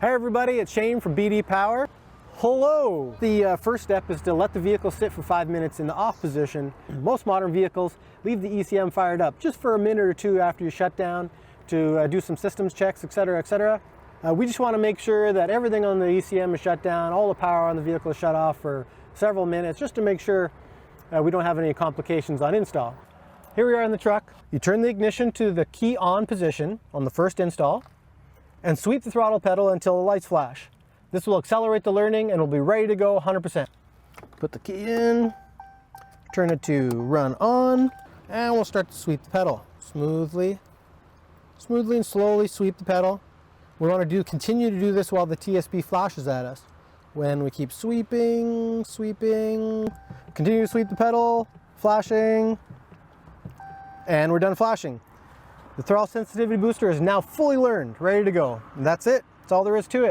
Hey everybody, it's Shayne from BD Power. Hello! The first step is to let the vehicle sit for 5 minutes in the off position. Most modern vehicles leave the ECM fired up just for a minute or two after you shut down to do some systems checks, etc., etc. We just want to make sure that everything on the ECM is shut down, all the power on the vehicle is shut off for several minutes, just to make sure we don't have any complications on install. Here we are in the truck. You turn the ignition to the key on position on the first install and sweep the throttle pedal until the lights flash. This will accelerate the learning and we'll be ready to go 100%. Put the key in, turn it to run on, and we'll start to sweep the pedal. Smoothly and slowly sweep the pedal. We want to continue to do this while the TSB flashes at us. When we keep sweeping, continue to sweep the pedal, flashing, and we're done flashing. The Throttle Sensitivity Booster is now fully learned, ready to go. And that's it. That's all there is to it.